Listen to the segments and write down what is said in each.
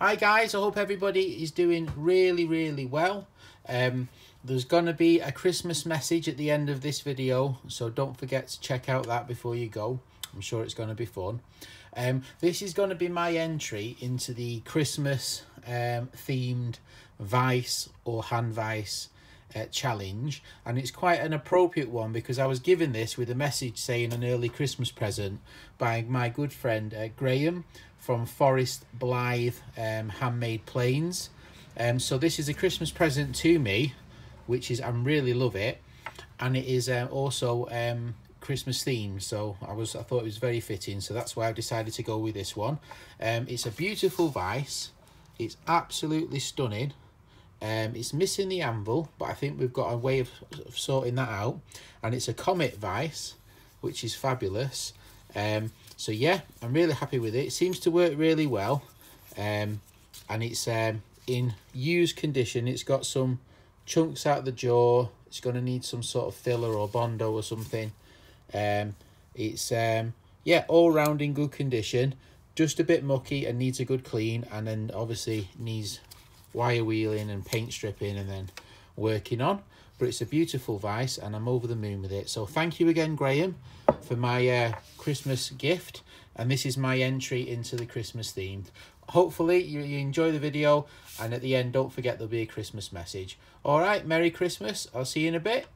Hi guys, I hope everybody is doing really well. There's going to be a Christmas message at the end of this video, so don't forget to check out that before you go. I'm sure it's going to be fun. This is going to be my entry into the Christmas themed vice or hand vice challenge, and it's quite an appropriate one because I was given this with a message saying an early Christmas present by my good friend Graham from Forest Blythe Handmade Planes. So this is a Christmas present to me, which is I really love it, and it is also Christmas themed, so I thought it was very fitting, so that's why I've decided to go with this one. It's a beautiful vice. It's absolutely stunning. It's missing the anvil, but I think we've got a way of sorting that out, and it's a Comet vice, which is fabulous. So yeah, I'm really happy with it. It seems to work really well, and it's in used condition. It's got some chunks out the jaw. It's going to need some sort of filler or bondo or something. It's yeah, all round in good condition, just a bit mucky and needs a good clean, and then obviously needs wire wheeling and paint stripping and then working on. But it's a beautiful vice and I'm over the moon with it. So thank you again, Graham, for my Christmas gift, and this is my entry into the Christmas themed. Hopefully you enjoy the video, and at the end don't forget there'll be a Christmas message. All right, Merry Christmas. I'll see you in a bit.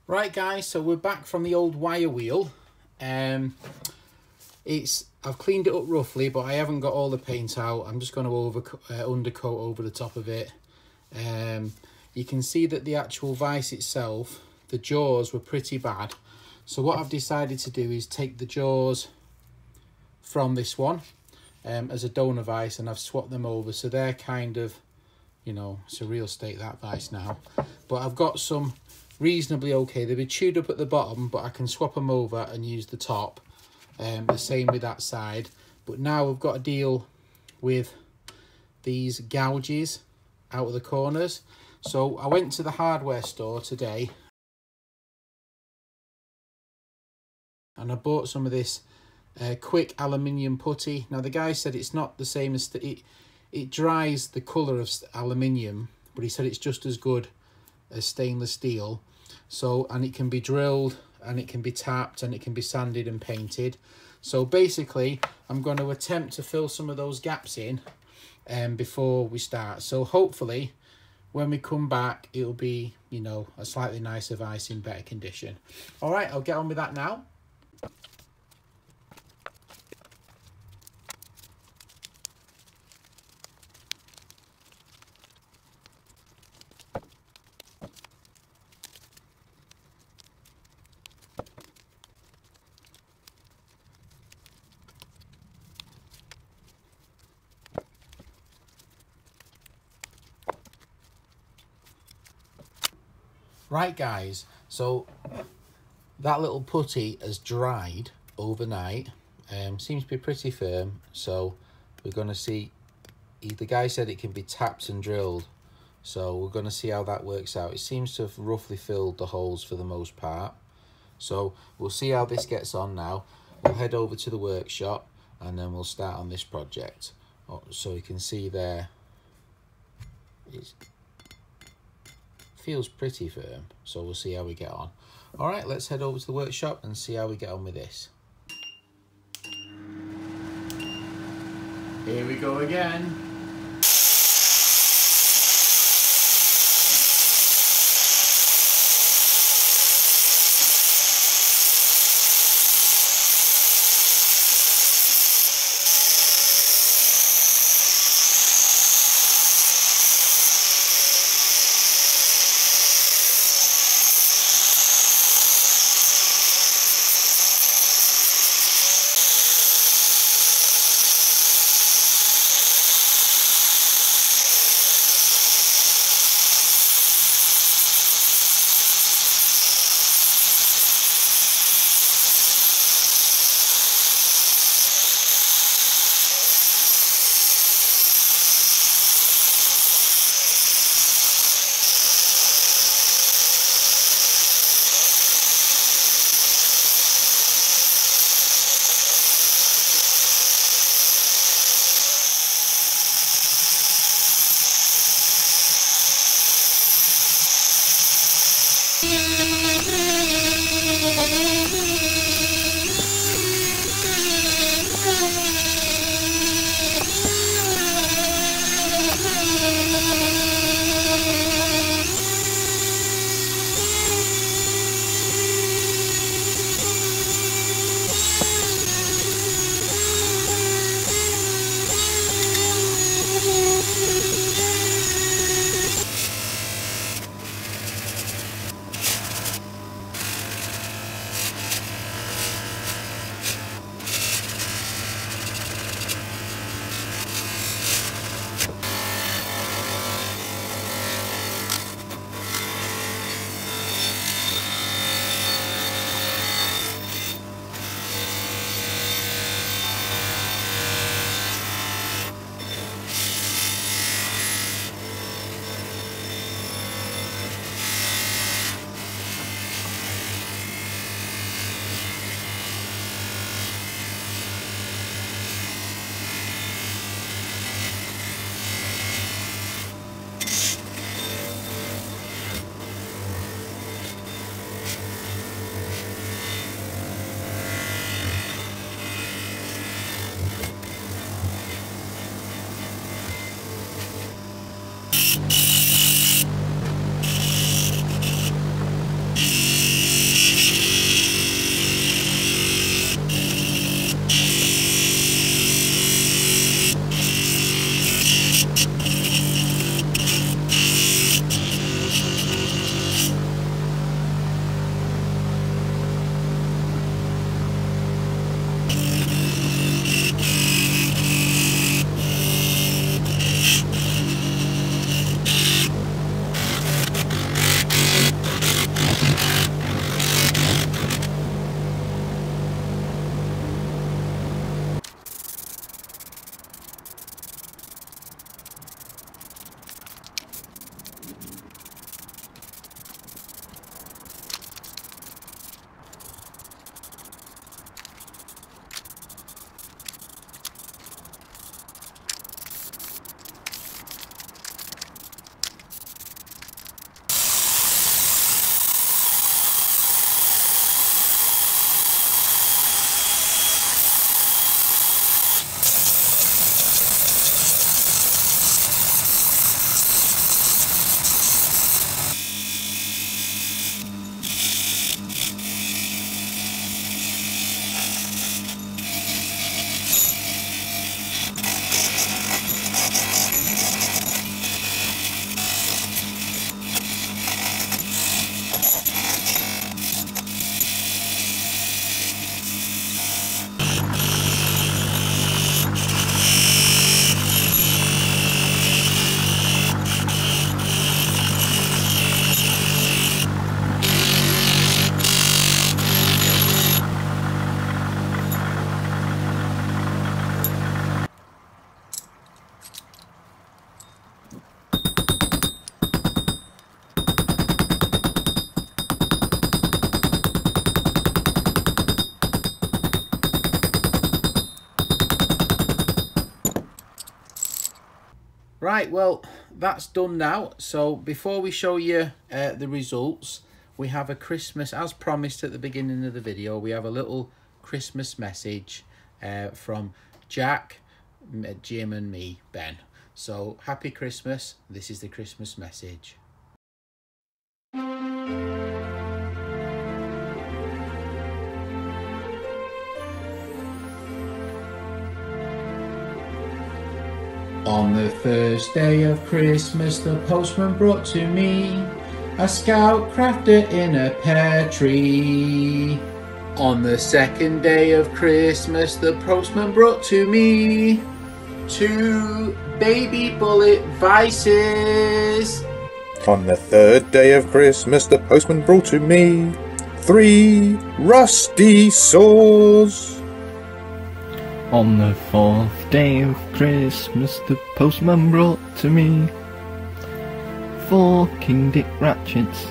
Right guys, so we're back from the old wire wheel. I've cleaned it up roughly, but I haven't got all the paint out. I'm just going to undercoat over the top of it. You can see that the actual vice itself, the jaws were pretty bad. So what I've decided to do is take the jaws from this one as a donor vice, and I've swapped them over, so they're kind of, you know, it's a real estate, that vice now. But I've got some reasonably okay. They'll be chewed up at the bottom, but I can swap them over and use the top. The same with that side. But now we've got to deal with these gouges out of the corners. So I went to the hardware store today and I bought some of this quick aluminium putty. Now the guy said it's not the same as it dries the colour of aluminium, but he said it's just as good as stainless steel. So, and it can be drilled and it can be tapped and it can be sanded and painted. So basically I'm going to attempt to fill some of those gaps in before we start. So hopefully when we come back it'll be, you know, a slightly nicer vice in better condition. All right, I'll get on with that now. Right guys, so that little putty has dried overnight. Seems to be pretty firm, so we're going to see. The guy said it can be tapped and drilled, so we're going to see how that works out. It seems to have roughly filled the holes for the most part, so we'll see how this gets on now. We'll head over to the workshop and then we'll start on this project. So you can see there it feels pretty firm, so we'll see how we get on. All right, let's head over to the workshop and see how we get on with this. Here we go again. Right, well, that's done now. So before we show you the results, we have a Christmas, as promised at the beginning of the video, we have a little Christmas message from Jack, Jim and me, Ben. So happy Christmas. This is the Christmas message. On the first day of Christmas, the postman brought to me a scout crafter in a pear tree. On the second day of Christmas, the postman brought to me 2 baby bullet vices. On the third day of Christmas, the postman brought to me 3 rusty saws. On the 4th day of Christmas, the postman brought to me 4 King Dick ratchets.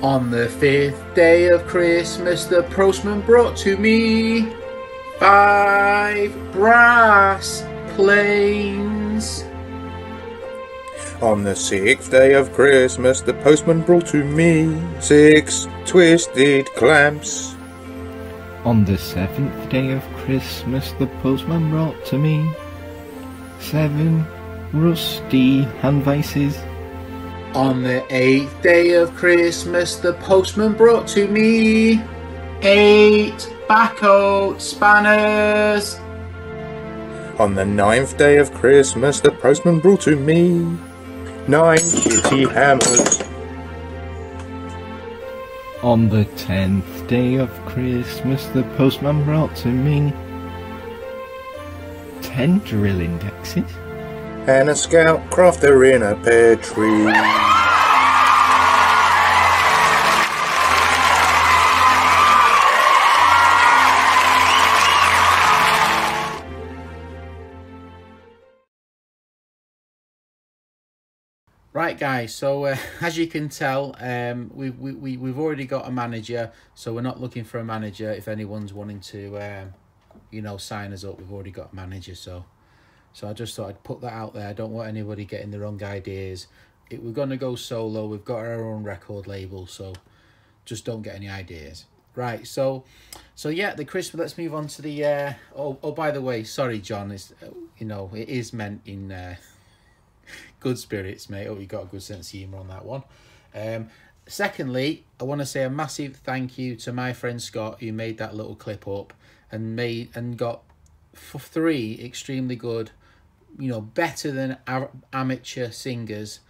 On the 5th day of Christmas, the postman brought to me 5 brass planes. On the 6th day of Christmas, the postman brought to me 6 twisted clamps. On the 7th day of Christmas, the postman brought to me 7 rusty hand vices. On the 8th day of Christmas, the postman brought to me 8 backhoe spanners. On the 9th day of Christmas, the postman brought to me 9 kitty hammers. On the 10th day of Christmas, the postman brought to me 10 drill indexes. And a scout crafter in a pear tree. Right guys, so as you can tell, we've already got a manager, so we're not looking for a manager. If anyone's wanting to you know, sign us up, we've already got a manager. So I just thought I'd put that out there. I don't want anybody getting the wrong ideas. We're going to go solo. We've got our own record label, so just don't get any ideas. Right, so yeah, the Christmas, let's move on to the oh by the way, sorry John, it's you know, it is meant in good spirits, mate. Hope you got a good sense of humour on that one. Secondly, I want to say a massive thank you to my friend Scott, who made that little clip up and got 3 extremely good, you know, better than amateur singers,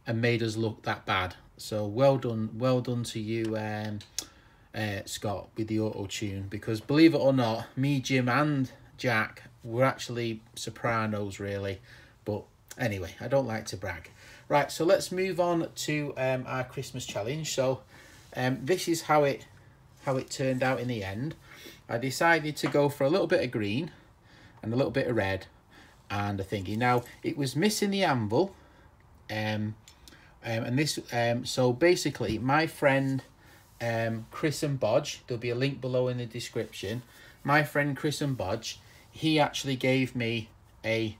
and made us look that bad. So well done to you, Scott, with the auto-tune, because believe it or not, me, Jim and Jack were actually sopranos really, but anyway, I don't like to brag. Right, so let's move on to our Christmas challenge. So this is how it turned out in the end. I decided to go for a little bit of green and a little bit of red and a thingy. Now, it was missing the anvil, and this so basically my friend Chris and Bodge, there'll be a link below in the description. My friend Chris and Bodge, he actually gave me a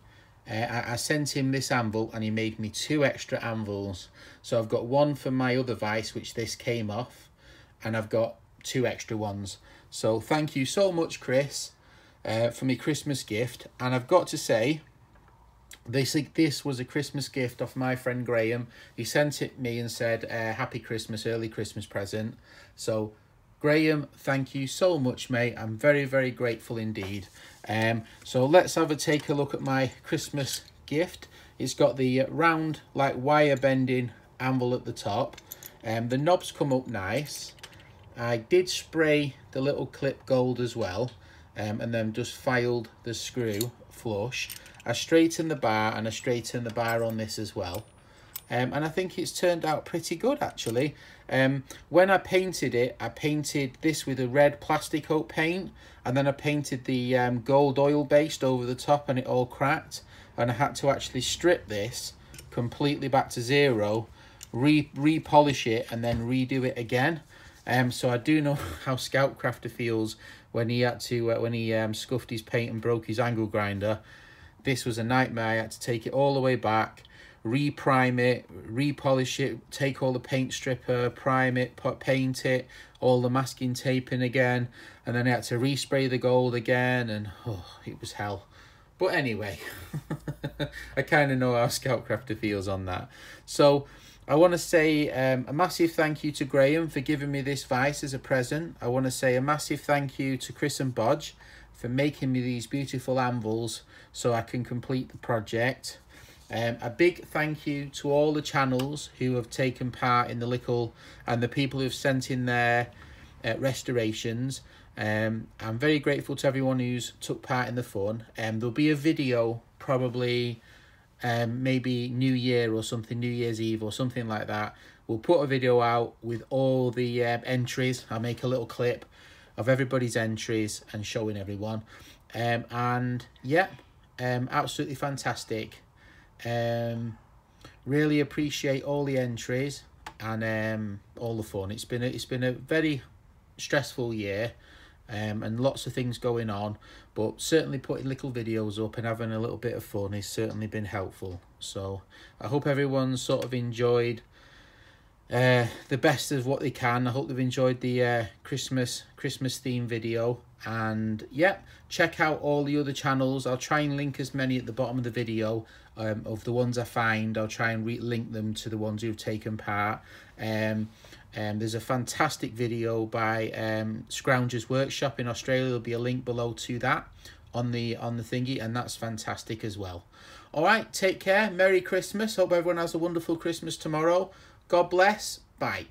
I sent him this anvil and he made me 2 extra anvils. So I've got 1 for my other vice, which this came off, and I've got 2 extra ones. So thank you so much, Chris, for my Christmas gift. And I've got to say, this was a Christmas gift off my friend Graham. He sent it me and said, happy Christmas, early Christmas present. So Graham, thank you so much, mate. I'm very, very grateful indeed. So let's take a look at my Christmas gift. It's got the round, like, wire bending anvil at the top. The knobs come up nice. I did spray the little clip gold as well, and then just filed the screw flush. I straightened the bar, and I straightened the bar on this as well. And I think it's turned out pretty good, actually. When I painted it, I painted this with a red plastic coat paint, and then I painted the gold oil based over the top, and it all cracked. And I had to actually strip this completely back to 0, re-polish it, and then redo it again. So I do know how Scout Crafter feels when he had to when he scuffed his paint and broke his angle grinder. this was a nightmare. I had to take it all the way back, reprime it, repolish it, take all the paint stripper, prime it, paint it, all the masking tape in again, and then I had to respray the gold again, and oh, it was hell. But anyway, I kind of know how Scoutcrafter feels on that. So I want to say a massive thank you to Graham for giving me this vise as a present. I want to say a massive thank you to Chris and Bodge for making me these beautiful anvils so I can complete the project. A big thank you to all the channels who have taken part in the little, and the people who've sent in their restorations. I'm very grateful to everyone who's took part in the fun. There'll be a video probably maybe New Year or something, New Year's Eve or something like that. We'll put a video out with all the entries. I'll make a little clip of everybody's entries and showing everyone. And yeah, absolutely fantastic. Really appreciate all the entries and all the fun. It's been a very stressful year, and lots of things going on, but certainly putting little videos up and having a little bit of fun has certainly been helpful. So I hope everyone's sort of enjoyed the best of what they can. I hope they've enjoyed the Christmas theme video. And yeah, check out all the other channels. I'll try and link as many at the bottom of the video of the ones I find. I'll try and link them to the ones who've taken part. There's a fantastic video by Scrounger's Workshop in Australia. There'll be a link below to that on the thingy, and that's fantastic as well. All right, take care. Merry Christmas. Hope everyone has a wonderful Christmas tomorrow. God bless. Bye.